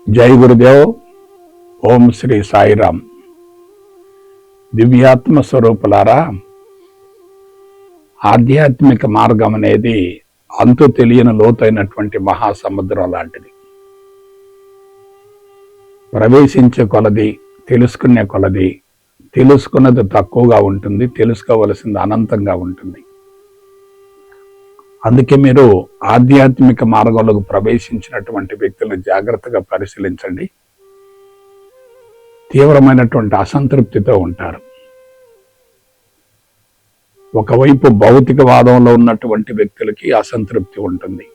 జై గురుదేవ్. ఓం శ్రీ సాయిరామ్. దివ్యాత్మ స్వరూపులారా, ఆధ్యాత్మిక మార్గం అనేది అంతు తెలియని లోతైనటువంటి మహాసముద్రం లాంటిది. ప్రవేశించే కొలది, తెలుసుకునే కొలది, తెలుసుకున్నది తక్కువగా ఉంటుంది, తెలుసుకోవలసింది అనంతంగా ఉంటుంది. అందుకే మీరు ఆధ్యాత్మిక మార్గంలోకి ప్రవేశించినటువంటి వ్యక్తులను జాగ్రత్తగా పరిశీలించండి. తీవ్రమైనటువంటి అసంతృప్తితో ఉంటారు. ఒకవైపు భౌతికవాదంలో ఉన్నటువంటి వ్యక్తులకి అసంతృప్తి ఉంటుంది.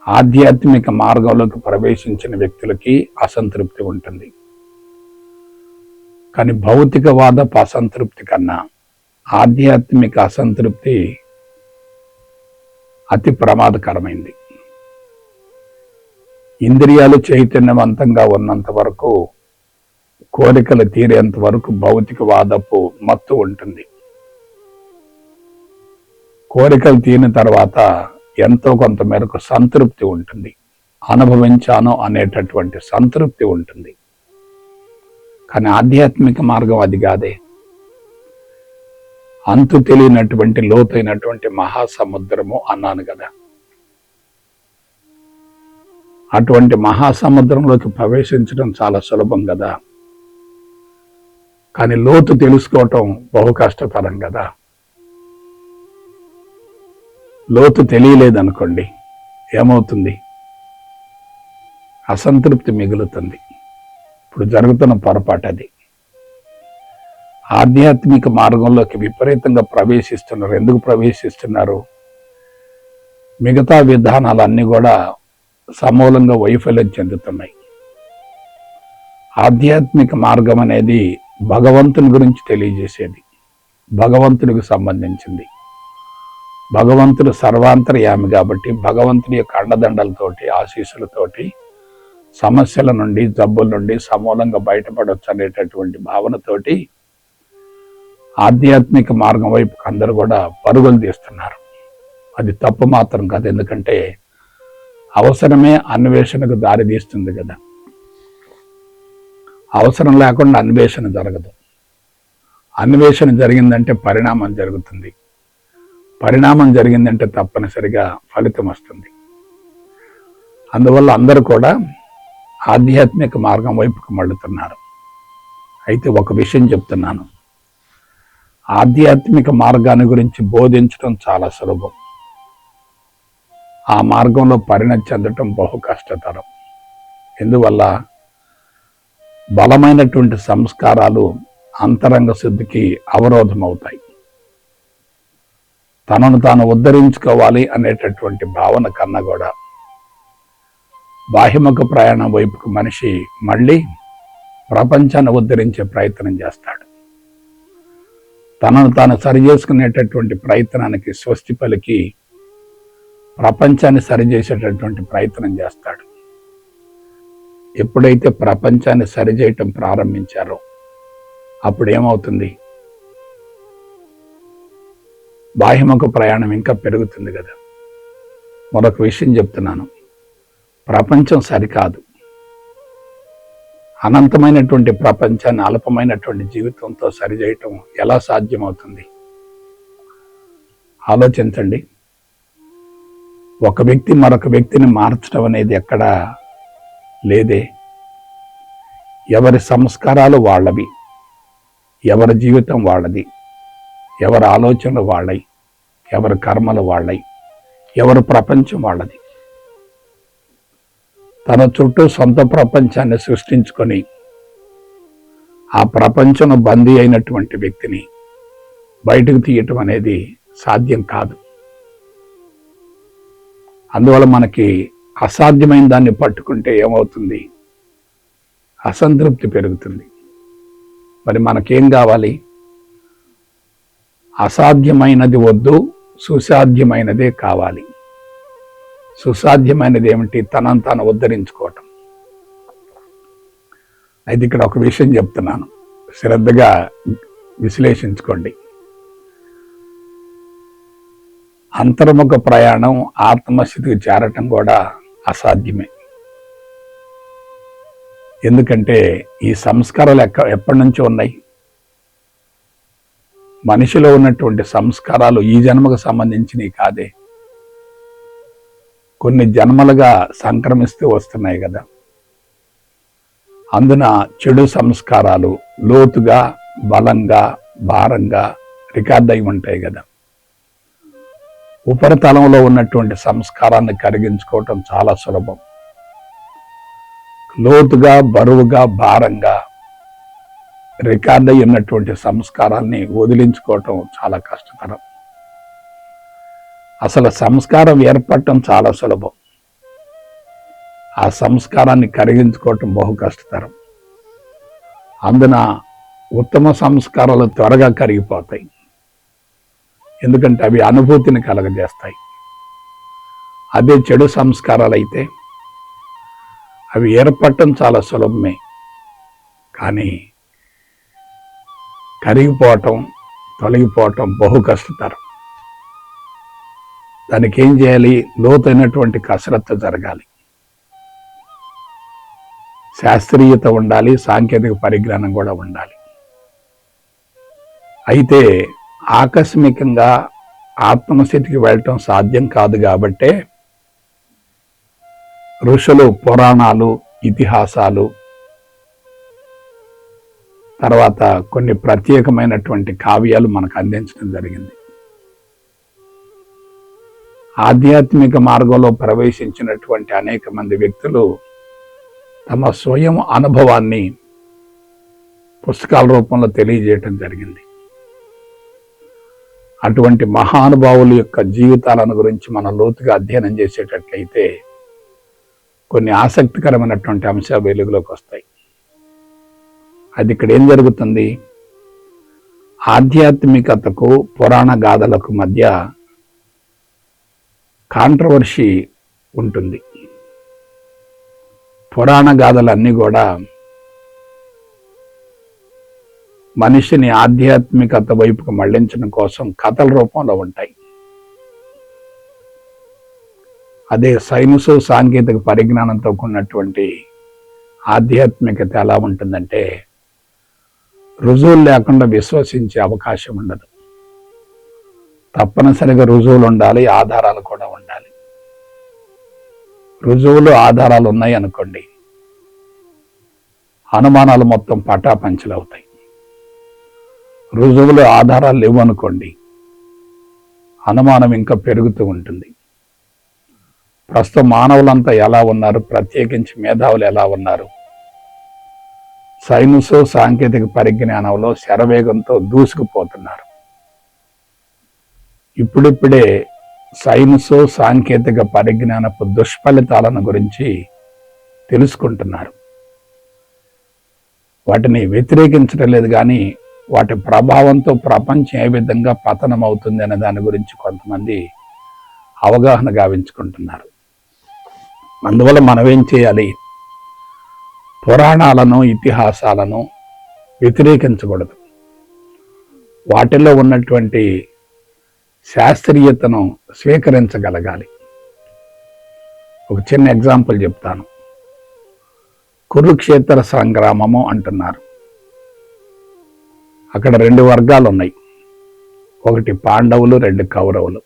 ఆధ్యాత్మిక మార్గంలోకి ప్రవేశించిన వ్యక్తులకి అసంతృప్తి ఉంటుంది. కానీ భౌతికవాదపు అసంతృప్తి కన్నా ఆధ్యాత్మిక అసంతృప్తి అతి ప్రమాదకరమైంది. ఇంద్రియాలు చైతన్యవంతంగా ఉన్నంత వరకు, కోరికలు తీరేంత వరకు భౌతికవాదపు మత్తు ఉంటుంది. కోరికలు తీరిన తర్వాత ఎంతో కొంత మేరకు సంతృప్తి ఉంటుంది. అనుభవించాను అనేటటువంటి సంతృప్తి ఉంటుంది. కానీ ఆధ్యాత్మిక మార్గం అది కాదే. అంతు తెలియనటువంటి లోతైనటువంటి మహాసముద్రము అన్నాను కదా. అటువంటి మహాసముద్రంలోకి ప్రవేశించడం చాలా సులభం కదా. కానీ లోతు తెలుసుకోవటం బహు కష్టతరం కదా. లోతు తెలియలేదనుకోండి, ఏమవుతుంది? అసంతృప్తి మిగులుతుంది. ఇప్పుడు జరుగుతున్న పొరపాటు అది. ఆధ్యాత్మిక మార్గంలోకి విపరీతంగా ప్రవేశిస్తున్నారు. ఎందుకు ప్రవేశిస్తున్నారు? మిగతా విధానాలన్నీ కూడా సమూలంగా వైఫల్యం చెందుతున్నాయి. ఆధ్యాత్మిక మార్గం అనేది భగవంతుని గురించి తెలియజేసేది, భగవంతుడికి సంబంధించింది. భగవంతుడు సర్వాంతర్యామి కాబట్టి భగవంతుడి యొక్క అండదండలతోటి, ఆశీస్సులతోటి సమస్యల నుండి, జబ్బుల నుండి సమూలంగా బయటపడవచ్చు అనేటటువంటి భావనతోటి ఆధ్యాత్మిక మార్గం వైపు అందరూ కూడా పరుగులు తీస్తున్నారు. అది తప్పు మాత్రం కాదు. ఎందుకంటే అవసరమే అన్వేషణకు దారి తీస్తుంది కదా. అవసరం లేకుండా అన్వేషణ జరగదు. అన్వేషణ జరిగిందంటే పరిణామం జరుగుతుంది. పరిణామం జరిగిందంటే తప్పనిసరిగా ఫలితం వస్తుంది. అందువల్ల అందరూ కూడా ఆధ్యాత్మిక మార్గం వైపుకు మళ్ళుతున్నారు. అయితే ఒక విషయం చెప్తున్నాను. ఆధ్యాత్మిక మార్గాన్ని గురించి బోధించడం చాలా సులభం. ఆ మార్గంలో పరిణతి చెందటం బహు కష్టతరం. ఎందువల్ల? బలమైనటువంటి సంస్కారాలు అంతరంగ శుద్ధికి అవరోధం అవుతాయి. తనను తాను ఉద్ధరించుకోవాలి అనేటటువంటి భావన కన్నా కూడా బాహ్యముఖ ప్రయాణం వైపుకు మనిషి మళ్ళీ ప్రపంచాన్ని ఉద్ధరించే ప్రయత్నం చేస్తాడు. తనను తాను సరిచేసుకునేటటువంటి ప్రయత్నానికి స్వస్తి పలికి ప్రపంచాన్ని సరిచేసేటటువంటి ప్రయత్నం చేస్తాడు. ఎప్పుడైతే ప్రపంచాన్ని సరిచేయటం ప్రారంభించారో అప్పుడు ఏమవుతుంది? బాహ్యముఖ ప్రయాణం ఇంకా పెరుగుతుంది కదా. మరొక విషయం చెప్తున్నాను. ప్రపంచం సరికాదు. అనంతమైనటువంటి ప్రపంచాన్ని అల్పమైనటువంటి జీవితంతో సరిచేయటం ఎలా సాధ్యమవుతుంది? ఆలోచించండి. ఒక వ్యక్తి మరొక వ్యక్తిని మార్చడం అనేది ఎక్కడా లేదే. ఎవరి సంస్కారాలు వాళ్ళవి, ఎవరి జీవితం వాళ్ళది, ఎవరి ఆలోచనలు వాళ్ళవి, ఎవరి కర్మలు వాళ్ళవి, ఎవరి ప్రపంచం వాళ్ళది. తన చుట్టూ సొంత ప్రపంచాన్ని సృష్టించుకొని ఆ ప్రపంచంలో బందీ అయినటువంటి వ్యక్తిని బయటకు తీయటం అనేది సాధ్యం కాదు. అందువల్ల మనకి అసాధ్యమైన దాన్ని పట్టుకుంటే ఏమవుతుంది? అసంతృప్తి పెరుగుతుంది. మరి మనకేం కావాలి? అసాధ్యమైనది వద్దు, సుసాధ్యమైనదే కావాలి. సుసాధ్యమైనది ఏమిటి? తనను తాను ఉద్ధరించుకోవటం. అయితే ఇక్కడ ఒక విషయం చెప్తున్నాను, శ్రద్ధగా విశ్లేషించుకోండి. అంతర్ముఖ ప్రయాణం ఆత్మస్థితికి చేరటం కూడా అసాధ్యమే. ఎందుకంటే ఈ సంస్కారాలు ఎప్పటి నుంచో ఉన్నాయి. మనిషిలో ఉన్నటువంటి సంస్కారాలు ఈ జన్మకు సంబంధించినవి కాదే, కొన్ని జన్మలుగా సంక్రమిస్తూ వస్తున్నాయి కదా. అందున చెడు సంస్కారాలు లోతుగా, బలంగా, భారంగా రికార్డ్ అయి ఉంటాయి కదా. ఉపరితలంలో ఉన్నటువంటి సంస్కారాన్ని కరిగించుకోవటం చాలా సులభం. లోతుగా, బరువుగా, భారంగా రికార్డ్ అయి ఉన్నటువంటి సంస్కారాన్ని వదిలించుకోవటం చాలా కష్టతరం. అసలు సంస్కారం ఏర్పడటం చాలా సులభం, ఆ సంస్కారాన్ని కరిగించుకోవటం బహు కష్టతరం. అందున ఉత్తమ సంస్కారాలు త్వరగా కరిగిపోతాయి, ఎందుకంటే అవి అనుభూతిని కలగజేస్తాయి. అదే చెడు సంస్కారాలు అయితే అవి ఏర్పడటం చాలా సులభమే, కానీ కరిగిపోవటం, తొలగిపోవటం బహు కష్టతరం. దానికి ఏం చేయాలి? లోతైనటువంటి కసరత్తు జరగాలి, శాస్త్రీయత ఉండాలి, సాంకేతిక పరిజ్ఞానం కూడా ఉండాలి. అయితే ఆకస్మికంగా ఆత్మస్థితికి వెళ్ళటం సాధ్యం కాదు కాబట్టే ఋషులు పురాణాలు, ఇతిహాసాలు, తర్వాత కొన్ని ప్రత్యేకమైనటువంటి కావ్యాలు మనకు అందించడం జరిగింది. ఆధ్యాత్మిక మార్గంలో ప్రవేశించినటువంటి అనేక మంది వ్యక్తులు తమ స్వయం అనుభవాన్ని పుస్తకాల రూపంలో తెలియజేయటం జరిగింది. అటువంటి మహానుభావుల యొక్క జీవితాలను గురించి మనం లోతుగా అధ్యయనం చేసేటట్లయితే కొన్ని ఆసక్తికరమైనటువంటి అంశాలు వెలుగులోకి వస్తాయి. అది ఇక్కడ ఏం జరుగుతుంది? ఆధ్యాత్మికతకు పురాణ గాథలకు మధ్య కాంట్రవర్సీ ఉంటుంది. పురాణ గాథలన్నీ కూడా మనిషిని ఆధ్యాత్మికత వైపుకు మళ్లించడం కోసం కథల రూపంలో ఉంటాయి. అదే సైన్సు, సాంకేతిక పరిజ్ఞానంతో కూడినటువంటి ఆధ్యాత్మికత ఎలా ఉంటుందంటే రుజువులు లేకుండా విశ్వసించే అవకాశం ఉండదు. తప్పనిసరిగా రుజువులు ఉండాలి, ఆధారాలు కూడా ఉండాలి. రుజువులు, ఆధారాలు ఉన్నాయి అనుకోండి, అనుమానాలు మొత్తం పటాపంచలవుతాయి. రుజువులు, ఆధారాలు లేవు అనుకోండి, అనుమానం ఇంకా పెరుగుతూ ఉంటుంది. ప్రస్తుతం మానవులంతా ఎలా ఉన్నారు, ప్రత్యేకించి మేధావులు ఎలా ఉన్నారు? సైన్సు, సాంకేతిక పరిజ్ఞానంలో శరవేగంతో దూసుకుపోతున్నారు. ఇప్పుడిప్పుడే సైన్సు, సాంకేతిక పరిజ్ఞానపు దుష్ఫలితాలను గురించి తెలుసుకుంటున్నారు. వాటిని వ్యతిరేకించడం లేదు, కానీ వాటి ప్రభావంతో ప్రపంచం ఏ విధంగా పతనం అవుతుంది అనే దాని గురించి కొంతమంది అవగాహన గావించుకుంటున్నారు. అందువల్ల మనం ఏం చేయాలి? పురాణాలను, ఇతిహాసాలను వ్యతిరేకించకూడదు. వాటిల్లో ఉన్నటువంటి శాస్త్రీయతను స్వీకరించగలగాలి. ఒక చిన్న ఎగ్జాంపుల్ చెప్తాను. కురుక్షేత్ర సంగ్రామము అంటున్నారు. అక్కడ 2 వర్గాలు ఉన్నాయి. ఒకటి పాండవులు, 2 కౌరవులు.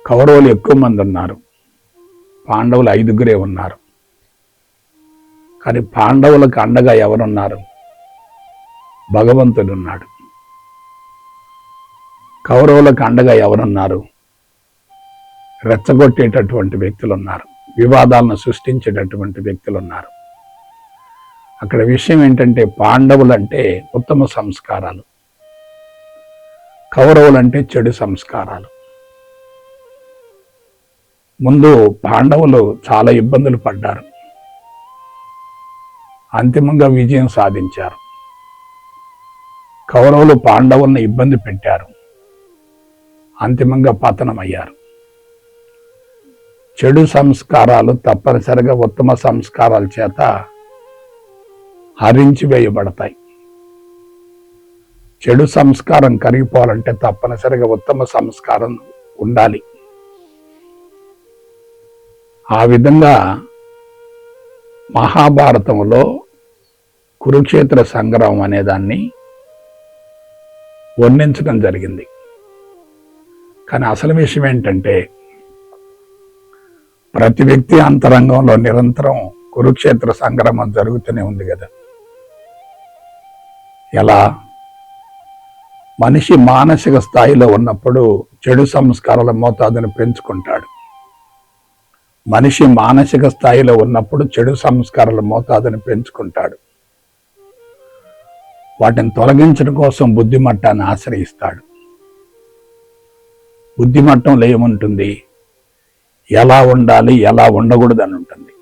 కౌరవులు ఎక్కువ మంది ఉన్నారు, పాండవులు 5గురే ఉన్నారు. కానీ పాండవులకు అండగా ఎవరున్నారు? భగవంతుడు ఉన్నాడు. కౌరవులకు అండగా ఎవరున్నారు? రెచ్చగొట్టేటటువంటి వ్యక్తులు ఉన్నారు, వివాదాలను సృష్టించేటటువంటి వ్యక్తులు ఉన్నారు. అక్కడ విషయం ఏంటంటే పాండవులంటే ఉత్తమ సంస్కారాలు, కౌరవులంటే చెడు సంస్కారాలు. ముందు పాండవులు చాలా ఇబ్బందులు పడ్డారు, అంతిమంగా విజయం సాధించారు. కౌరవులు పాండవులను ఇబ్బంది పెట్టారు, అంతిమంగా పతనమయ్యారు. చెడు సంస్కారాలు తప్పనిసరిగా ఉత్తమ సంస్కారాల చేత హరించి వేయబడతాయి. చెడు సంస్కారం కరిగిపోవాలంటే తప్పనిసరిగా ఉత్తమ సంస్కారం ఉండాలి. ఆ విధంగా మహాభారతంలో కురుక్షేత్ర సంగ్రామం అనేదాన్ని వర్ణించడం జరిగింది. కానీ అసలు విషయం ఏంటంటే ప్రతి వ్యక్తి అంతరంగంలో నిరంతరం కురుక్షేత్ర సంగ్రామం జరుగుతూనే ఉంది కదా. ఎలా? మనిషి మానసిక స్థాయిలో ఉన్నప్పుడు చెడు సంస్కారాల మోతాదును పెంచుకుంటాడు. మనిషి మానసిక స్థాయిలో ఉన్నప్పుడు చెడు సంస్కారాల మోతాదును పెంచుకుంటాడు. వాటిని తొలగించడం కోసం బుద్ధిమట్టాన్ని ఆశ్రయిస్తాడు. బుద్ధిమట్టంలో ఏముంటుంది? ఎలా ఉండాలి, ఎలా ఉండకూడదు అని ఉంటుంది.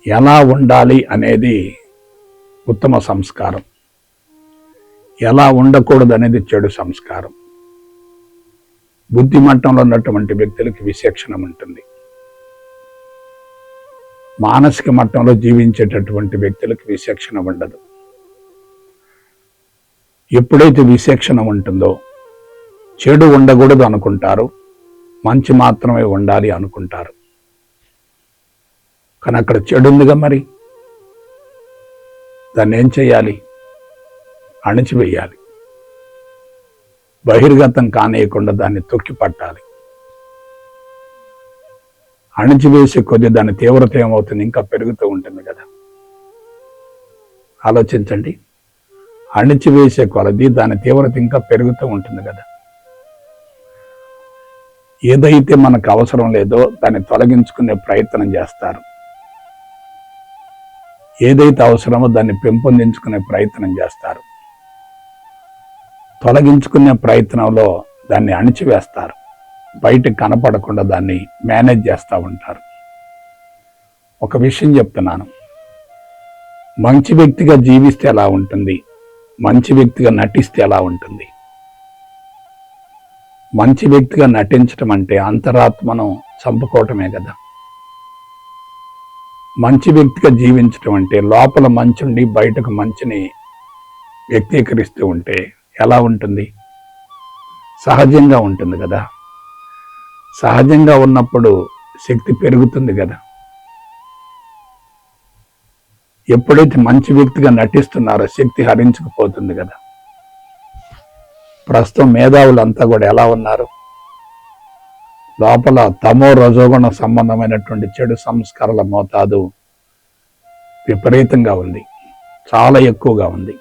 ఎలా ఉండాలి అనేది ఉత్తమ సంస్కారం, ఎలా ఉండకూడదు అనేది చెడు సంస్కారం. బుద్ధిమట్టంలో ఉన్నటువంటి వ్యక్తులకి విచక్షణ ఉంటుంది. మానసిక మట్టంలో జీవించేటటువంటి వ్యక్తులకు విచక్షణ ఉండదు. ఎప్పుడైతే విచక్షణ ఉంటుందో చెడు ఉండకూడదు అనుకుంటారు, మంచి మాత్రమే ఉండాలి అనుకుంటారు. కానీ అక్కడ చెడు ఉందిగా, మరి దాన్ని ఏం చేయాలి? అణిచివేయాలి. బహిర్గతం కానేయకుండా దాన్ని తొక్కి పట్టాలి. అణిచివేసే కొద్ది దాని తీవ్రత ఏమవుతుంది? ఇంకా పెరుగుతూ ఉంటుంది కదా. ఆలోచించండి. అణిచివేసే కొలది దాని తీవ్రత ఇంకా పెరుగుతూ ఉంటుంది కదా. ఏదైతే మనకు అవసరం లేదో దాన్ని తొలగించుకునే ప్రయత్నం చేస్తారు. ఏదైతే అవసరమో దాన్ని పెంపొందించుకునే ప్రయత్నం చేస్తారు. తొలగించుకునే ప్రయత్నంలో దాన్ని అణిచివేస్తారు. బయటకు కనపడకుండా దాన్ని మేనేజ్ చేస్తూ ఉంటారు. ఒక విషయం చెప్తున్నాను. మంచి వ్యక్తిగా జీవిస్తే ఎలా ఉంటుంది? మంచి వ్యక్తిగా నటిస్తే ఎలా ఉంటుంది? మంచి వ్యక్తిగా నటించడం అంటే అంతరాత్మను చంపుకోవటమే కదా. మంచి వ్యక్తిగా జీవించడం అంటే లోపల మంచుండి బయటకు మంచిని వ్యక్తీకరిస్తూ ఉంటే ఎలా ఉంటుంది? సహజంగా ఉంటుంది కదా. సహజంగా ఉన్నప్పుడు శక్తి పెరుగుతుంది కదా. ఎప్పుడైతే మంచి వ్యక్తిగా నటిస్తున్నారో శక్తి హరించుకుపోతుంది కదా. ప్రస్తుతం మేధావులంతా కూడా ఎలా ఉన్నారు? లోపల తమో రజోగుణ సంబంధమైనటువంటి చెడు సంస్కారాల మోతాదు విపరీతంగా ఉంది, చాలా ఎక్కువగా ఉంది.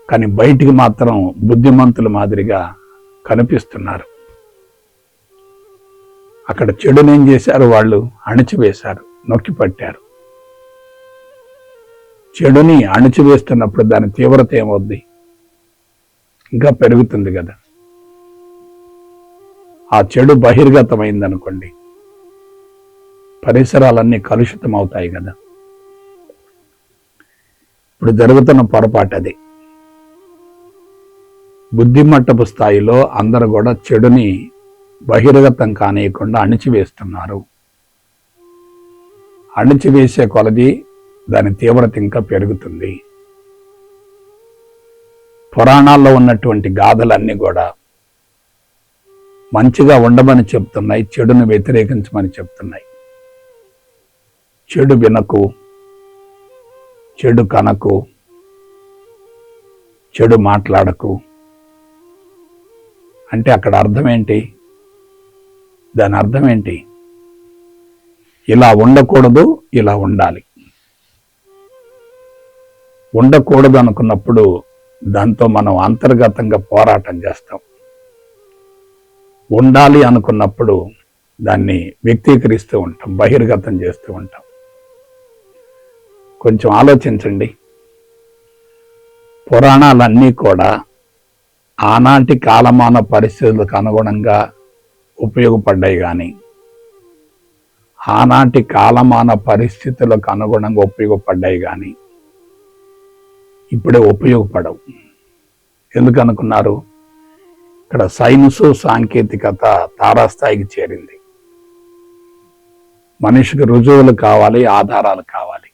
కానీ బయటికి మాత్రం బుద్ధిమంతుల మాదిరిగా కనిపిస్తున్నారు. అక్కడ చెడునేం చేశారు? వాళ్ళు అణిచివేశారు, నొక్కిపట్టారు. చెడుని అణిచివేస్తున్నప్పుడు దాని తీవ్రత ఏమవుద్ది? ఇంకా పెరుగుతుంది కదా. ఆ చెడు బహిర్గతమైందనుకోండి, పరిసరాలన్నీ కలుషితం అవుతాయి కదా. ఇప్పుడు జరుగుతున్న పొరపాటు అది. బుద్ధిమట్టపు స్థాయిలో అందరూ కూడా చెడుని బహిర్గతం కానియకుండా అణిచివేస్తున్నారు. అణిచివేసే కొలది దాని తీవ్రత ఇంకా పెరుగుతుంది. పురాణాల్లో ఉన్నటువంటి గాథలన్నీ కూడా మంచిగా ఉండమని చెప్తున్నాయి, చెడును వ్యతిరేకించమని చెప్తున్నాయి. చెడు వినకు, చెడు కనకు, చెడు మాట్లాడకు అంటే అక్కడ అర్థం ఏంటి? దాని అర్థం ఏంటి? ఇలా ఉండకూడదు, ఇలా ఉండాలి. ఉండకూడదు అనుకున్నప్పుడు దాంతో మనం అంతర్గతంగా పోరాటం చేస్తాం. ఉండాలి అనుకున్నప్పుడు దాన్ని వ్యక్తీకరిస్తూ ఉంటాం, బహిర్గతం చేస్తూ ఉంటాం. కొంచెం ఆలోచించండి. పురాణాలన్నీ కూడా ఆనాటి కాలమాన పరిస్థితులకు అనుగుణంగా ఉపయోగపడ్డాయి, కానీ ఆనాటి కాలమాన పరిస్థితులకు అనుగుణంగా ఉపయోగపడ్డాయి, కానీ ఇప్పుడే ఉపయోగపడవు. ఎందుకు అనుకున్నారు? ఇక్కడ సైన్సు సాంకేతికత తారాస్థాయికి చేరింది. మనిషికి రుజువులు కావాలి, ఆధారాలు కావాలి.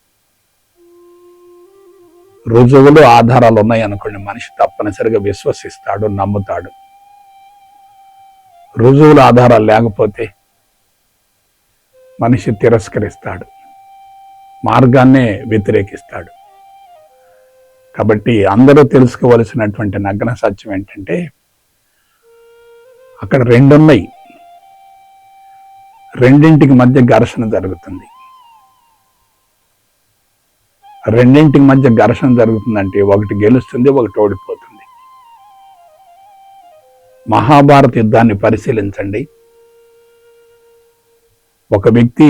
రుజువులు ఆధారాలు ఉన్నాయి అనుకోండి, మనిషి తప్పనిసరిగా విశ్వసిస్తాడు, నమ్ముతాడు. రుజువులు ఆధారాలు లేకపోతే మనిషి తిరస్కరిస్తాడు, మార్గాన్నే వ్యతిరేకిస్తాడు. కాబట్టి అందరూ తెలుసుకోవలసినటువంటి నగ్న సత్యం ఏంటంటే, అక్కడ రెండున్నాయి, రెండింటికి మధ్య ఘర్షణ జరుగుతుంది. రెండింటికి మధ్య ఘర్షణ జరుగుతుందంటే ఒకటి గెలుస్తుంది, ఒకటి ఓడిపోతుంది. మహాభారత యుద్ధాన్ని పరిశీలించండి. ఒక వ్యక్తి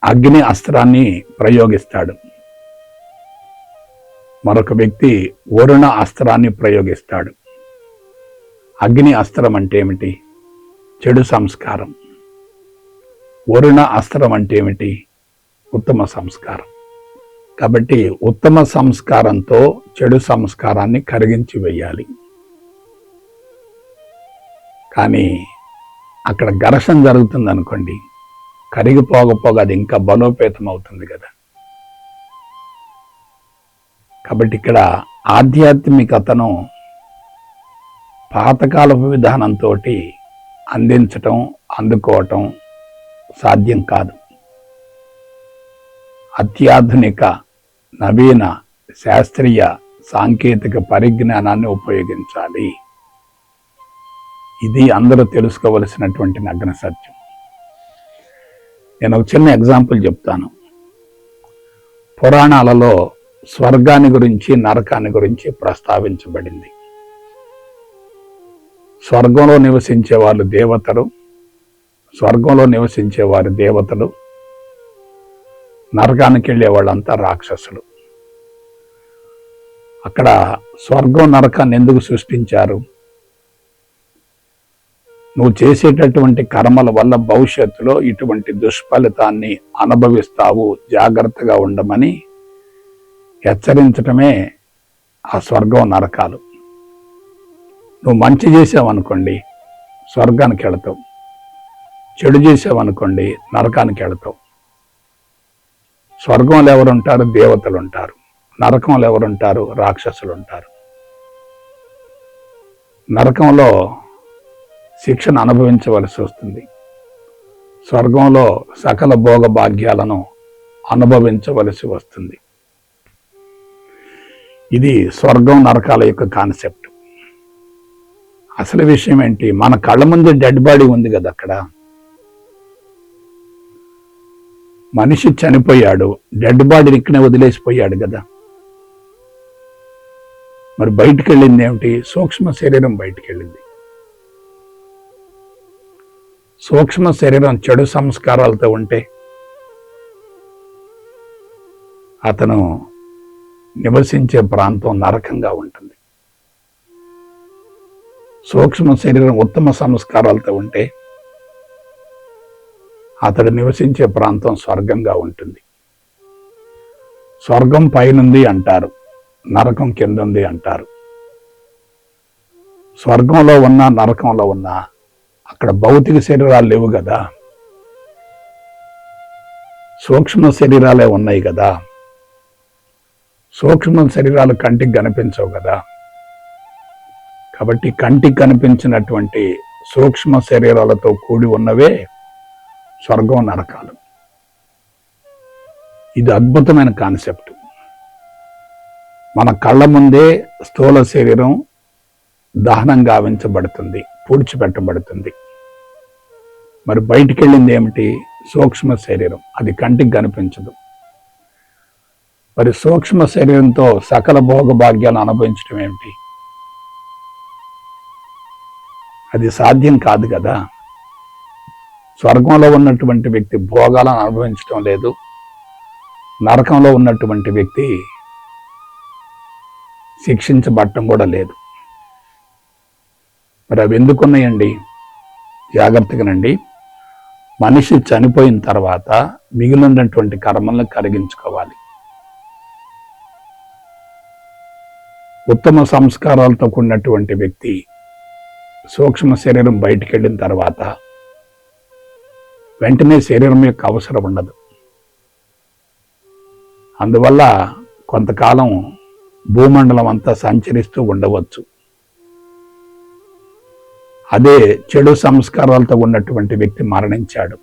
అగ్ని అస్త్రాన్ని ప్రయోగిస్తాడు, మరొక వ్యక్తి వరుణ అస్త్రాన్ని ప్రయోగిస్తాడు. అగ్ని అస్త్రం అంటే ఏమిటి? చెడు సంస్కారం. వరుణ అస్త్రం అంటే ఏమిటి? ఉత్తమ సంస్కారం. కాబట్టి ఉత్తమ సంస్కారంతో చెడు సంస్కారాన్ని కరిగించి వేయాలి. కానీ అక్కడ ఘర్షణ జరుగుతుంది అనుకోండి, కరిగిపోకపోగా అది ఇంకా బలోపేతం అవుతుంది కదా. కాబట్టి ఇక్కడ ఆధ్యాత్మికతను పాతకాలపు విధానంతో అందించటం, అందుకోవటం సాధ్యం కాదు. అత్యాధునిక నవీన శాస్త్రీయ సాంకేతిక పరిజ్ఞానాన్ని ఉపయోగించాలి. ఇది అందరూ తెలుసుకోవలసినటువంటి నగ్న సత్యం. నేను ఒక చిన్న ఎగ్జాంపుల్ చెప్తాను. పురాణాలలో స్వర్గాన్ని గురించి, నరకాన్ని గురించి ప్రస్తావించబడింది. స్వర్గంలో నివసించే వాళ్ళు దేవతలు, స్వర్గంలో నివసించే వారి దేవతలు, నరకానికి వెళ్ళే వాళ్ళంతా రాక్షసులు. అక్కడ స్వర్గం నరకాన్ని ఎందుకు సృష్టించారు? నువ్వు చేసేటటువంటి కర్మల వల్ల భవిష్యత్తులో ఇటువంటి దుష్ఫలితాన్ని అనుభవిస్తావు, జాగ్రత్తగా ఉండమని హెచ్చరించటమే ఆ స్వర్గం నరకాలు. నువ్వు మంచి చేసావనుకోండి స్వర్గానికి వెళతావు, చెడు చేసావనుకోండి నరకానికి వెళతావు. స్వర్గంలో ఎవరుంటారు? దేవతలు ఉంటారు. నరకంలో ఎవరుంటారు? రాక్షసులు ఉంటారు. నరకంలో శిక్షను అనుభవించవలసి వస్తుంది, స్వర్గంలో సకల భోగ భాగ్యాలను అనుభవించవలసి వస్తుంది. ఇది స్వర్గం నరకాల యొక్క కాన్సెప్ట్. అసలు విషయం ఏంటి? మన కళ్ళ ముందు డెడ్ బాడీ ఉంది కదా. అక్కడ మనిషి చనిపోయాడు, డెడ్ బాడీని ఇక్కడే వదిలేసిపోయాడు కదా. మరి బయటికి వెళ్ళింది ఏమిటి? సూక్ష్మ శరీరం బయటికి వెళ్ళింది. సూక్ష్మ శరీరం చెడు సంస్కారాలతో ఉంటే అతను నివసించే ప్రాంతం నరకంగా ఉంటుంది. సూక్ష్మ శరీరం ఉత్తమ సంస్కారాలతో ఉంటే అతడు నివసించే ప్రాంతం స్వర్గంగా ఉంటుంది. స్వర్గం పైనుంది అంటారు, నరకం కిందుంది అంటారు. స్వర్గంలో ఉన్నా నరకంలో ఉన్నా అక్కడ భౌతిక శరీరాలు లేవు కదా, సూక్ష్మ శరీరాలే ఉన్నాయి కదా. సూక్ష్మ శరీరాలు కంటికి కనిపించవు కదా. కాబట్టి కంటికి కనిపించినటువంటి సూక్ష్మ శరీరాలతో కూడి ఉన్నవే స్వర్గం నరకాలు. ఇది అద్భుతమైన కాన్సెప్ట్. మన కళ్ళ ముందే స్థూల శరీరం దహనం గావించబడుతుంది, పూడ్చిపెట్టబడుతుంది. మరి బయటికి వెళ్ళింది ఏమిటి? సూక్ష్మ శరీరం. అది కంటికి కనిపించదు. మరి సూక్ష్మ శరీరంతో సకల భోగ భాగ్యాలు అనుభవించడం ఏమిటి? అది సాధ్యం కాదు కదా. స్వర్గంలో ఉన్నటువంటి వ్యక్తి భోగాలను అనుభవించడం లేదు, నరకంలో ఉన్నటువంటి వ్యక్తి శిక్షించబడటం కూడా లేదు. మరి అవి ఎందుకున్నాయండి? జాగ్రత్తగానండి. మనిషి చనిపోయిన తర్వాత మిగిలినటువంటి కర్మలను కరిగించుకోవాలి. ఉత్తమ సంస్కారాలతో కూడినటువంటి వ్యక్తి సూక్ష్మ శరీరం బయటికి వెళ్ళిన తర్వాత వెంటనే శరీరం యొక్క అవసరం ఉండదు. అందువల్ల కొంతకాలం భూమండలం అంతా సంచరిస్తూ ఉండవచ్చు. అదే చెడు సంస్కారాలతో ఉన్నటువంటి వ్యక్తి మరణించాడు,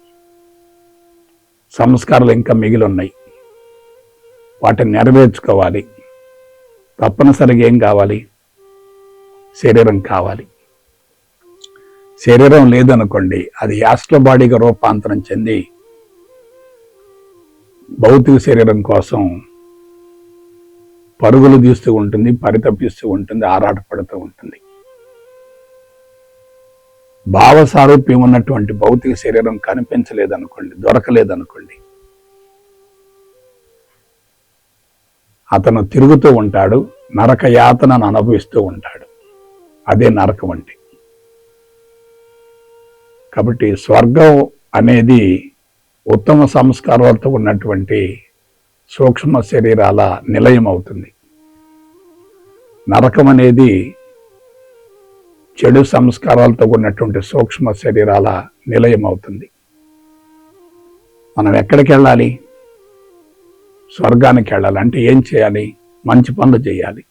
సంస్కారాలు ఇంకా మిగిలి ఉన్నాయి. వాటిని నెరవేర్చుకోవాలి. తప్పనిసరిగా ఏం కావాలి? శరీరం కావాలి. శరీరం లేదనుకోండి, అది యాస్ట్రల్ బాడీగా రూపాంతరం చెంది భౌతిక శరీరం కోసం పరుగులు తీస్తూ ఉంటుంది, పరితపిస్తూ ఉంటుంది, ఆరాటపడుతూ ఉంటుంది. భావసారూప్యం ఉన్నటువంటి భౌతిక శరీరం కనిపించలేదనుకోండి, దొరకలేదనుకోండి, అతను తిరుగుతూ ఉంటాడు, నరక యాతనను అనుభవిస్తూ ఉంటాడు. అదే నరకం అంటే. కాబట్టి స్వర్గం అనేది ఉత్తమ సంస్కారాలతో ఉన్నటువంటి సూక్ష్మ శరీరాల నిలయం అవుతుంది. నరకం అనేది చెడు సంస్కారాలతో ఉన్నటువంటి సూక్ష్మ శరీరాల నిలయం అవుతుంది. మనం ఎక్కడికి వెళ్ళాలి? స్వర్గానికి వెళ్ళాలి. అంటే ఏం చేయాలి? మంచి పనులు చేయాలి.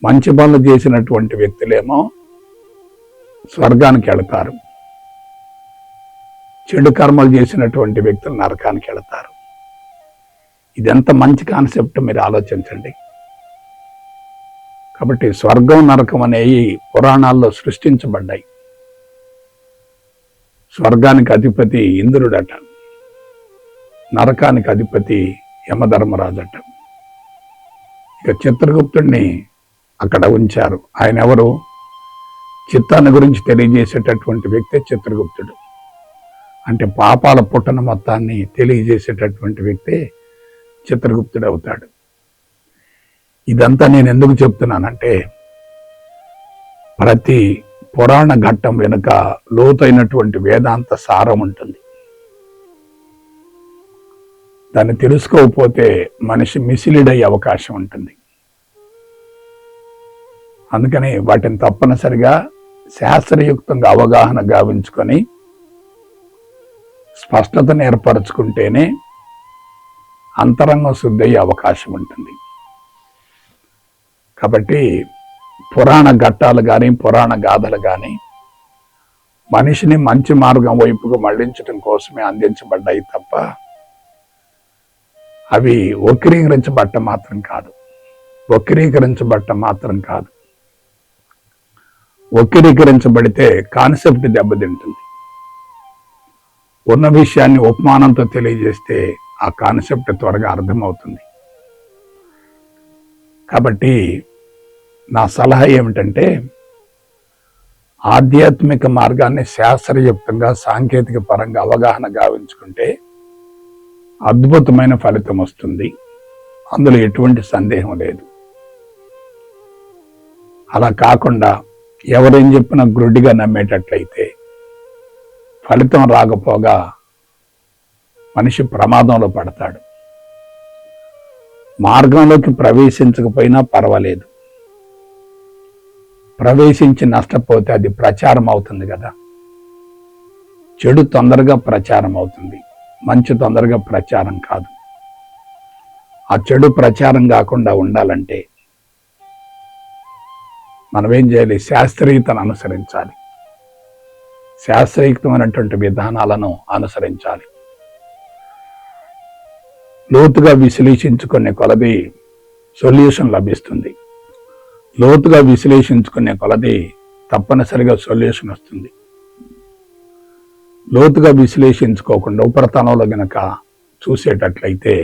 మంచి పనులు చేసినటువంటి వ్యక్తులేమో స్వర్గానికి వెళతారు. చెడు కర్మలు చేసినటువంటి వ్యక్తులు నరకానికి వెళతారు. ఇదెంత మంచి కాన్సెప్ట్ మీరు ఆలోచించండి. కాబట్టి స్వర్గం నరకం అనేవి పురాణాల్లో సృష్టించబడ్డాయి. స్వర్గానికి అధిపతి ఇంద్రుడట, నరకానికి అధిపతి యమధర్మరాజట. ఇక చిత్రగుప్తుడిని అక్కడ ఉంచారు. ఆయన ఎవరు? చిత్తాన్ని గురించి తెలియజేసేటటువంటి వ్యక్తే చిత్రగుప్తుడు. అంటే పాపాల పుట్టన మొత్తాన్ని తెలియజేసేటటువంటి వ్యక్తే చిత్రగుప్తుడు అవుతాడు. ఇదంతా నేను ఎందుకు చెప్తున్నానంటే, ప్రతి పురాణ ఘట్టం వెనుక లోతైనటువంటి వేదాంత సారం ఉంటుంది. దాన్ని తెలుసుకోకపోతే మనిషి మిస్లీడ్ అయ్యే అవకాశం ఉంటుంది. అందుకని వాటిని తప్పనిసరిగా శాస్త్రయుక్తంగా అవగాహన గావించుకొని స్పష్టతను ఏర్పరచుకుంటేనే అంతరంగం శుద్ధి అయ్యే అవకాశం ఉంటుంది. కాబట్టి పురాణ ఘట్టాలు కానీ పురాణ గాథలు కానీ మనిషిని మంచి మార్గం వైపుకు మళ్లించడం కోసమే అందించబడ్డాయి తప్ప అవి వక్రీకరించబట్ట మాత్రం కాదు. వక్రీకరించబడితే కాన్సెప్ట్ దెబ్బతింటుంది. ఉన్న విషయాన్ని ఉపమానంతో తెలియజేస్తే ఆ కాన్సెప్ట్ త్వరగా అర్థమవుతుంది. కాబట్టి నా సలహా ఏమిటంటే, ఆధ్యాత్మిక మార్గాన్ని శాస్త్రయుక్తంగా సాంకేతిక పరంగా అవగాహన గావించుకుంటే అద్భుతమైన ఫలితం వస్తుంది. అందులో ఎటువంటి సందేహం లేదు. అలా కాకుండా ఎవరేం చెప్పినా గ్రుడ్డిగా నమ్మేటట్లయితే ఫలితం రాకపోగా మనిషి ప్రమాదంలో పడతాడు. మార్గంలోకి ప్రవేశించకపోయినా పర్వాలేదు, ప్రవేశించి నష్టపోతే అది ప్రచారం అవుతుంది కదా. చెడు తొందరగా ప్రచారం అవుతుంది, మంచి తొందరగా ప్రచారం కాదు. ఆ చెడు ప్రచారం కాకుండా ఉండాలంటే మనం ఏం చేయాలి? శాస్త్రీయతను అనుసరించాలి. శాస్త్రయుక్తమైనటువంటి విధానాలను అనుసరించాలి. లోతుగా విశ్లేషించుకునే కొలది సొల్యూషన్ లభిస్తుంది. లోతుగా విశ్లేషించుకునే కొలది తప్పనిసరిగా సొల్యూషన్ వస్తుంది. లోతుగా విశ్లేషించుకోకుండా ఉపరితలంలో గనక చూసేటట్లయితే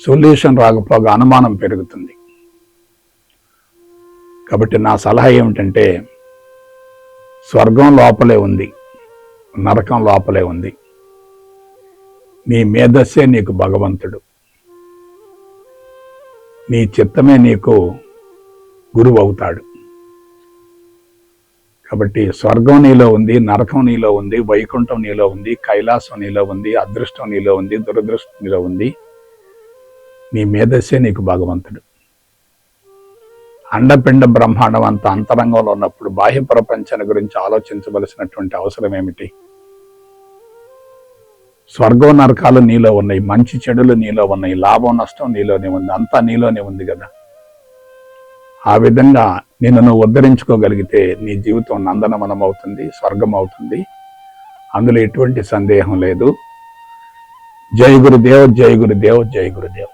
సొల్యూషన్ రాకపోగా అనుమానం పెరుగుతుంది. కాబట్టి నా సలహా ఏమిటంటే, స్వర్గం లోపలే ఉంది, నరకం లోపలే ఉంది. నీ మేధస్సే నీకు భగవంతుడు, నీ చిత్తమే నీకు గురువు అవుతాడు. కాబట్టి స్వర్గం నీలో ఉంది, నరకం నీలో ఉంది, వైకుంఠం నీలో ఉంది, కైలాసం నీలో ఉంది, అదృష్టం నీలో ఉంది, దురదృష్టం నీలో ఉంది. నీ మేధస్సే నీకు భగవంతుడు. అండపిండ బ్రహ్మాండం అంత అంతరంగంలో ఉన్నప్పుడు బాహ్య ప్రపంచాన్ని గురించి ఆలోచించవలసినటువంటి అవసరం ఏమిటి? స్వర్గం నరకాలు నీలో ఉన్నాయి, మంచి చెడులు నీలో ఉన్నాయి, లాభం నష్టం నీలోనే ఉంది, అంతా నీలోనే ఉంది కదా. ఆ విధంగా నిన్ను నువ్వు ఉద్ధరించుకోగలిగితే నీ జీవితం నందనవనం అవుతుంది, స్వర్గం అవుతుంది. అందులో ఎటువంటి సందేహం లేదు. జై గురుదేవ్, జై గురుదేవ్, జై గురుదేవ్.